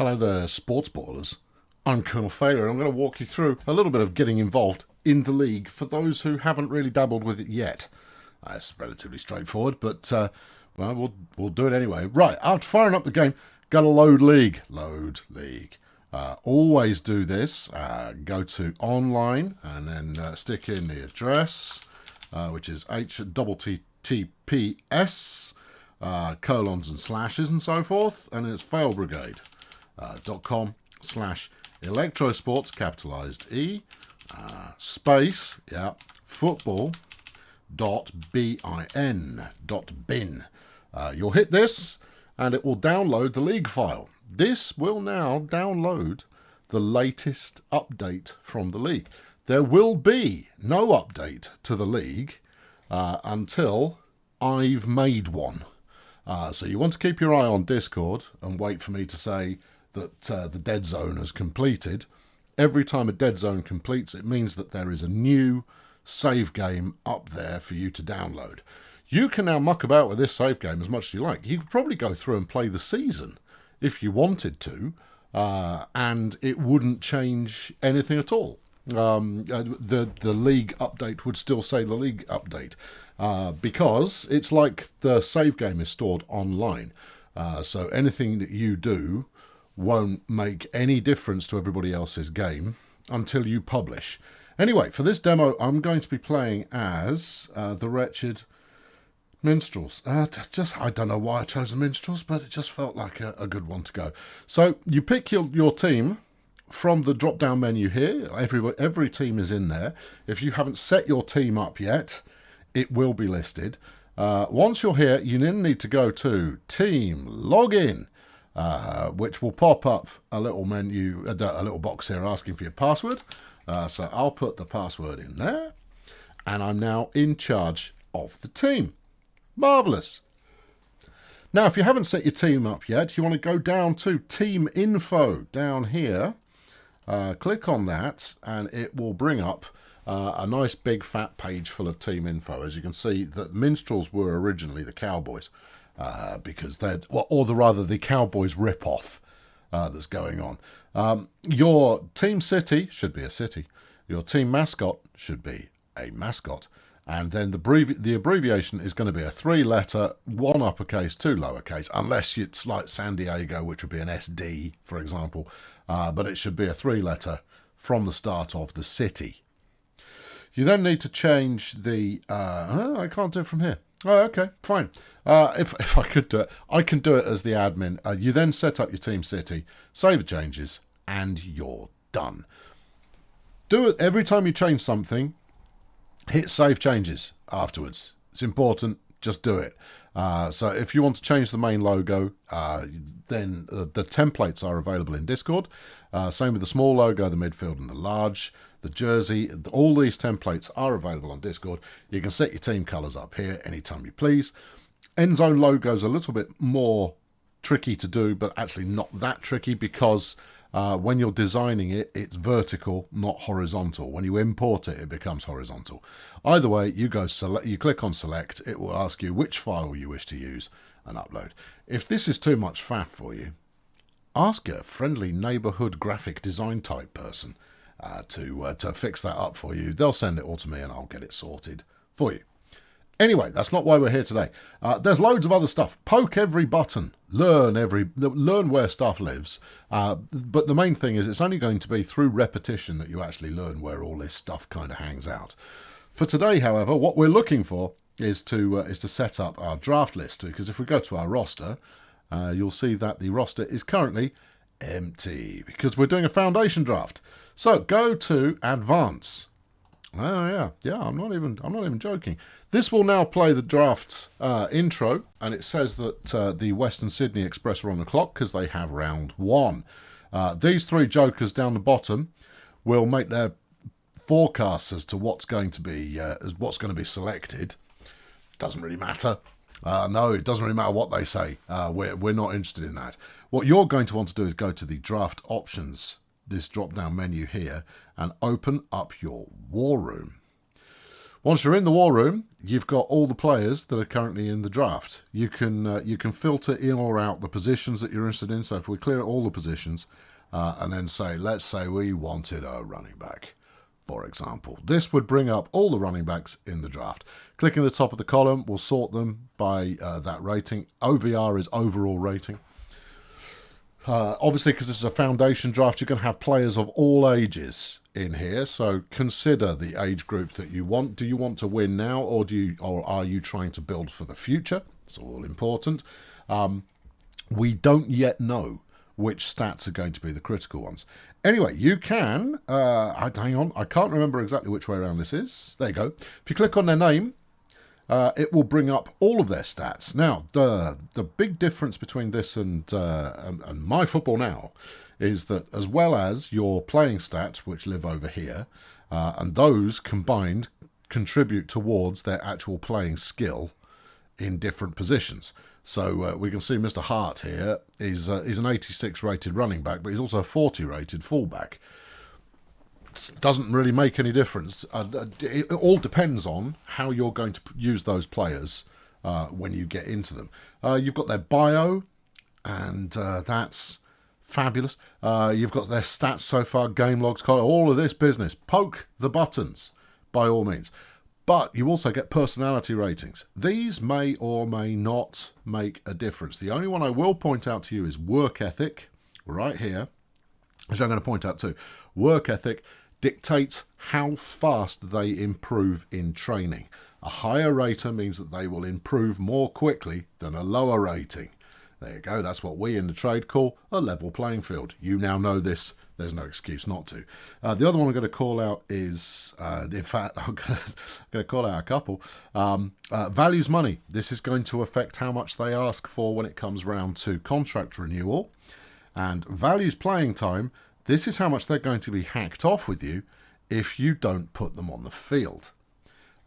Hello there, sports ballers. I'm Colonel Failure, and I'm going to walk you through a little bit of getting involved in the league for those who haven't really dabbled with it yet. It's relatively straightforward, but well, we'll do it anyway. Right, after firing up the game, go to Load League. Load League. Always do this. Go to online and then stick in the address, which is https colons and slashes and so forth, and it's failbrigade.com/Electrosports, capitalized E, space, football, .bin. You'll hit this and it will download the league file. This will now download the latest update from the league. There will be no update to the league until I've made one. So you want to keep your eye on Discord and wait for me to say that the dead zone has completed. Every time a dead zone completes, it means that there is a new save game up there for you to download. You can now muck about with this save game as much as you like. You could probably go through and play the season if you wanted to, and it wouldn't change anything at all. The league update would still say the league update, because it's like the save game is stored online. So anything that you do won't make any difference to everybody else's game until you publish. Anyway, for this demo, I'm going to be playing as the Wretched Minstrels. I don't know why I chose the Minstrels, but it just felt like a good one to go. So you pick your team from the drop-down menu here. Every team is in there. If you haven't set your team up yet, it will be listed. Once you're here, you then need to go to Team Login, which will pop up a little menu, a little box here asking for your password. So I'll put the password in there, and I'm now in charge of the team. Marvellous. Now, if you haven't set your team up yet, you want to go down to Team Info down here. Click on that, and it will bring up a nice big fat page full of team info. As you can see, the Minstrels were originally the Cowboys, because they're, the Cowboys rip-off that's going on. Your team city should be a city. Your team mascot should be a mascot. And then the abbreviation is going to be a 3-letter, 1 uppercase, 2 lowercase, unless it's like San Diego, which would be an SD, for example. But it should be a 3-letter from the start of the city. You then need to change the... I can't do it from here. Oh, okay, fine. If I could do it, I can do it as the admin. You then set up your team city, save the changes, and you're done. Do it every time you change something. Hit save changes afterwards. It's important. Just do it. So if you want to change the main logo, then the templates are available in Discord. Same with the small logo, the midfield, and the large. The jersey, all these templates are available on Discord. You can set your team colours up here anytime you please. End zone logo's a little bit more tricky to do, but actually not that tricky, because when you're designing it, it's vertical, not horizontal. When you import it, it becomes horizontal. Either way, you click on select, it will ask you which file you wish to use and upload. If this is too much faff for you, ask a friendly neighbourhood graphic design type person to fix that up for you. They'll send it all to me and I'll get it sorted for you. Anyway, that's not why we're here today. There's loads of other stuff. Poke every button. Learn where stuff lives. But the main thing is it's only going to be through repetition that you actually learn where all this stuff kind of hangs out. For today, however, what we're looking for is to set up our draft list, because if we go to our roster, you'll see that the roster is currently empty because we're doing a foundation draft. So go to Advance. Oh yeah, I'm not even joking. This will now play the draft intro, and it says that the Western Sydney Express are on the clock because they have round 1. These 3 jokers down the bottom will make their forecasts as to what's going to be selected. Doesn't really matter. No, it doesn't really matter what they say. We're not interested in that. What you're going to want to do is go to the draft options, this drop-down menu here, and open up your war room. Once you're in the war room, you've got all the players that are currently in the draft. You can filter in or out the positions that you're interested in. So if we clear all the positions and then say, let's say we wanted a running back, for example, this would bring up all the running backs in the draft. Clicking the top of the column will sort them by that rating. OVR is overall rating. Obviously, because this is a foundation draft, you're going to have players of all ages in here. So consider the age group that you want. Do you want to win now, or are you trying to build for the future? It's all important. We don't yet know which stats are going to be the critical ones. Anyway, you can. Hang on, I can't remember exactly which way around this is. There you go. If you click on their name, it will bring up all of their stats. Now, the big difference between this and My Football Now is that as well as your playing stats, which live over here, and those combined contribute towards their actual playing skill in different positions. So we can see Mr. Hart here is an 86 rated running back, but he's also a 40 rated fullback. Doesn't really make any difference. It all depends on how you're going to use those players when you get into them. You've got their bio, and that's fabulous. You've got their stats so far, game logs, all of this business. Poke the buttons, by all means. But you also get personality ratings. These may or may not make a difference. The only one I will point out to you is work ethic, right here, which I'm going to point out too. Work ethic dictates how fast they improve in training. A higher rater means that they will improve more quickly than a lower rating. There you go. That's what we in the trade call a level playing field. You now know this. There's no excuse not to. The other one I'm going to call out is, in fact, I'm going to call out a couple. Values money. This is going to affect how much they ask for when it comes round to contract renewal. And values playing time. This is how much they're going to be hacked off with you if you don't put them on the field.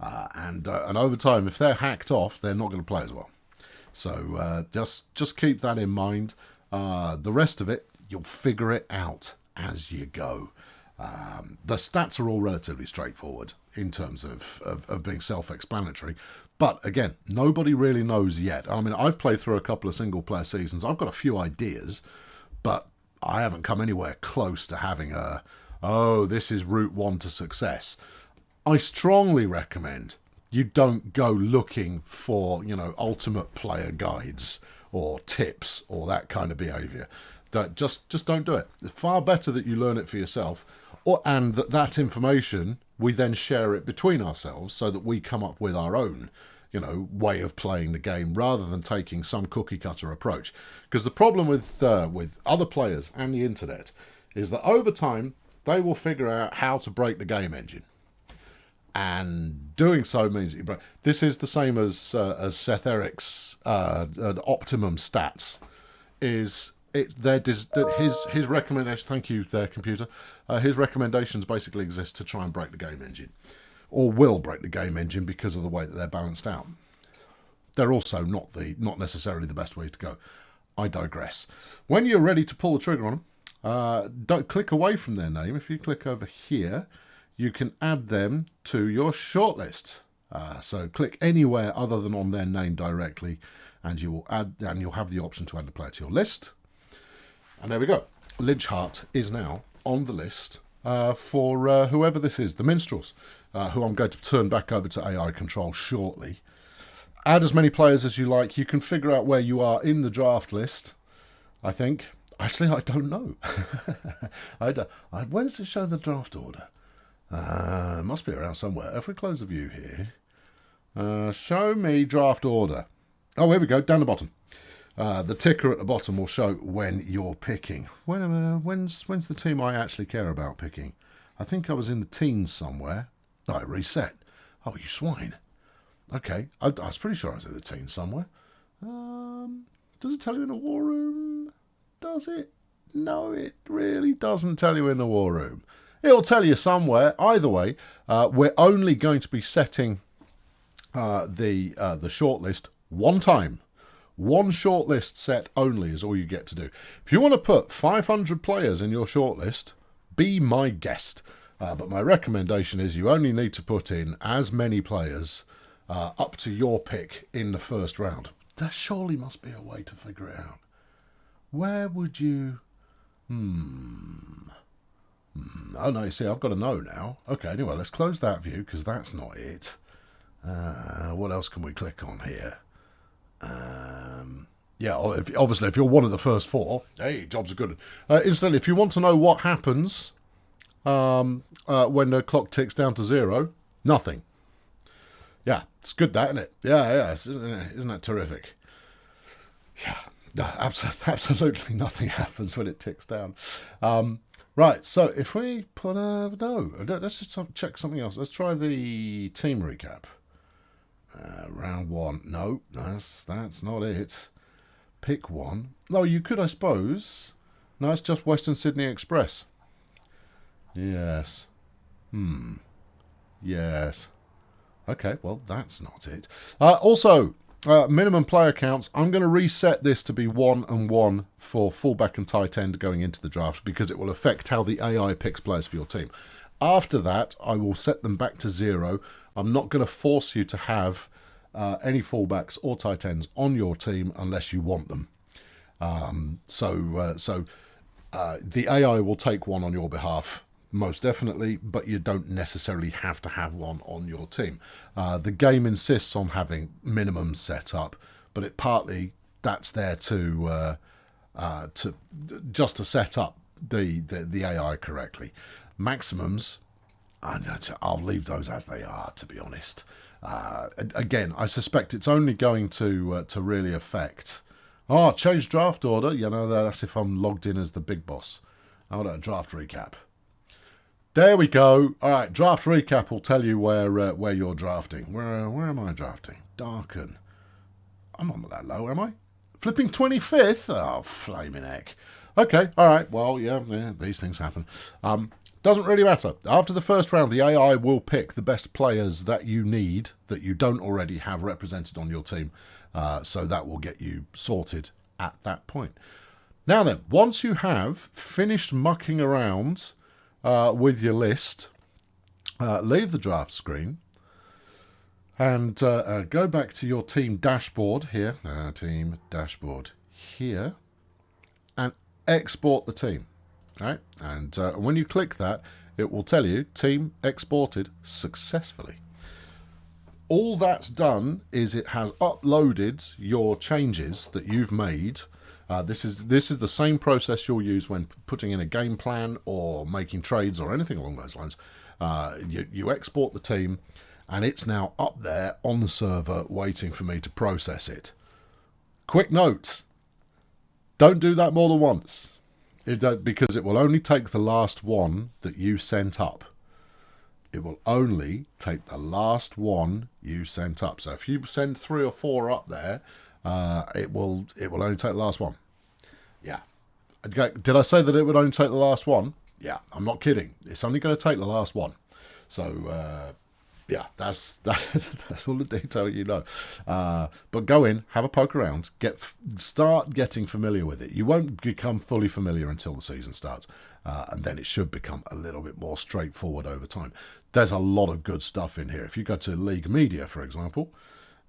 And over time, if they're hacked off, they're not going to play as well. So just keep that in mind. The rest of it, you'll figure it out as you go. The stats are all relatively straightforward in terms of being self-explanatory. But again, nobody really knows yet. I mean, I've played through a couple of single-player seasons. I've got a few ideas, but I haven't come anywhere close to having this is route one to success. I strongly recommend you don't go looking for, ultimate player guides or tips or that kind of behaviour. Just don't do it. It's far better that you learn it for yourself, and that information, we then share it between ourselves so that we come up with our own way of playing the game rather than taking some cookie cutter approach. Because the problem with other players and the internet is that over time they will figure out how to break the game engine, and doing so means that you break. This is the same as Seth Eric's optimum stats. His recommendation. Thank you, there, computer. His recommendations basically exist to try and break the game engine, or will break the game engine because of the way that they're balanced out. They're also not necessarily the best ways to go. I digress. When you're ready to pull the trigger on them, don't click away from their name. If you click over here, you can add them to your shortlist. So click anywhere other than on their name directly, and you'll have the option to add the player to your list. And there we go. Lynch Hart is now on the list for whoever this is, the Minstrels, who I'm going to turn back over to AI control shortly. Add as many players as you like. You can figure out where you are in the draft list, I think. Actually, I don't know. When does it show the draft order? It must be around somewhere. If we close the view here, show me draft order. Oh, here we go, down the bottom. The ticker at the bottom will show when you're picking. When's the team I actually care about picking? I think I was in the teens somewhere. Oh, it reset. Oh, you swine. Okay, I was pretty sure I was in the teens somewhere. Does it tell you in the war room? Does it? No, it really doesn't tell you in the war room. It'll tell you somewhere. Either way, we're only going to be setting the shortlist one time. One shortlist set only is all you get to do. If you want to put 500 players in your shortlist, be my guest. But my recommendation is you only need to put in as many players up to your pick in the first round. There surely must be a way to figure it out. Where would you... Oh, no, you see, I've got to know now. Okay, anyway, let's close that view, because that's not it. What else can we click on here? Yeah, obviously, if you're one of the first four, hey, jobs are good. Incidentally, if you want to know what happens when the clock ticks down to 0, nothing. Yeah, it's good, that, isn't it? Yeah, isn't that terrific? Yeah, no, absolutely nothing happens when it ticks down. Right, so if we put let's just check something else. Let's try the team recap. Round 1. No, that's not it. Pick one. No, you could, I suppose. No, it's just Western Sydney Express. Yes. Yes. Okay, well, that's not it. Also, minimum player counts. I'm going to reset this to be 1 and 1 for fullback and tight end going into the draft, because it will affect how the AI picks players for your team. After that, I will set them back to 0. I'm not going to force you to have any fullbacks or tight ends on your team unless you want them. The AI will take one on your behalf, most definitely, but you don't necessarily have to have one on your team. The game insists on having minimums set up, but that's there to set up the AI correctly. Maximums, I'll leave those as they are, to be honest. Again, I suspect it's only going to really affect... change draft order. That's if I'm logged in as the big boss. How about a draft recap? There we go. All right, draft recap will tell you where you're drafting. Where am I drafting? Darken. I'm not that low, am I? Flipping 25th? Oh, flaming heck. Okay, all right. Well, yeah, these things happen. Doesn't really matter. After the first round, the AI will pick the best players that you need, that you don't already have represented on your team. So that will get you sorted at that point. Now then, once you have finished mucking around with your list, leave the draft screen and go back to your team dashboard here. Team dashboard here. And export the team. Right? And when you click that, it will tell you team exported successfully. All that's done is it has uploaded your changes that you've made. This is the same process you'll use when putting in a game plan or making trades or anything along those lines. You export the team, and it's now up there on the server waiting for me to process it. Quick note, don't do that more than once. Because it will only take the last one that you sent up. It will only take the last one you sent up. So if you send 3 or 4 up there, it will only take the last one. Yeah. Did I say that it would only take the last one? Yeah, I'm not kidding. It's only going to take the last one. So yeah, that's all the detail you know. But go in, have a poke around, start getting familiar with it. You won't become fully familiar until the season starts, and then it should become a little bit more straightforward over time. There's a lot of good stuff in here. If you go to League Media, for example,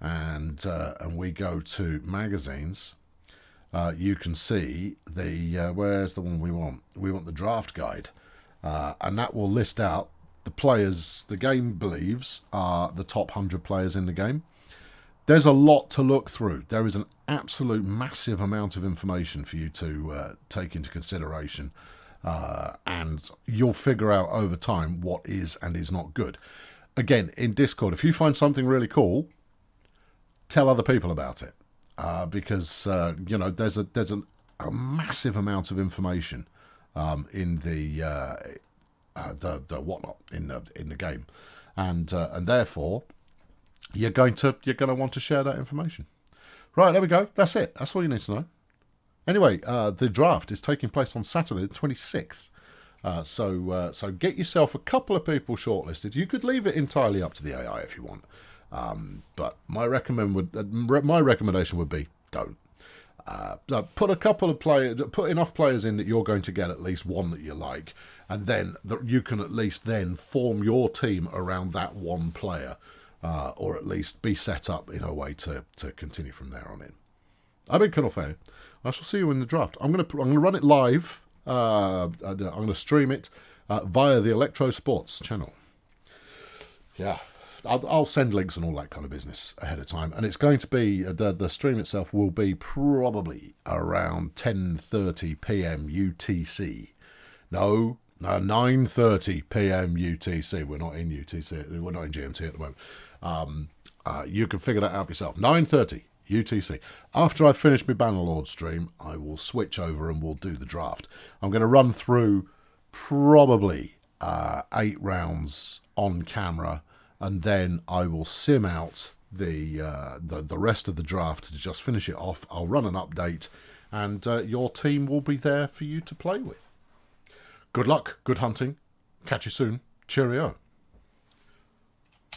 and we go to magazines, you can see where's the one we want? We want the draft guide, and that will list out the players the game believes are the top 100 players in the game. There's a lot to look through. There is an absolute massive amount of information for you to take into consideration, and you'll figure out over time what is and is not good. Again, in Discord, if you find something really cool, tell other people about it, because there's a massive amount of information in the whatnot in the game, and therefore you're going to want to share that information. Right, there we go. That's it. That's all you need to know. Anyway, the draft is taking place on Saturday the 26th. So get yourself a couple of people shortlisted. You could leave it entirely up to the AI if you want, but my recommendation would be don't. Put a couple of players, put enough players in that you're going to get at least one that you like, and then that you can at least then form your team around that one player, or at least be set up in a way to continue from there on in. I've been Colonel Fair. I shall see you in the draft. I'm going to run it live. I'm going to stream it via the Electrosports channel. Yeah. I'll send links and all that kind of business ahead of time, and it's going to be the stream itself will be probably around 10:30 p.m. UTC. No, 9:30 p.m. UTC. We're not in UTC. We're not in GMT at the moment. You can figure that out for yourself. 9:30 UTC. After I finish my Bannerlord stream, I will switch over and we'll do the draft. I'm going to run through probably 8 rounds on camera. And then I will sim out the rest of the draft to just finish it off. I'll run an update, and your team will be there for you to play with. Good luck, good hunting. Catch you soon. Cheerio.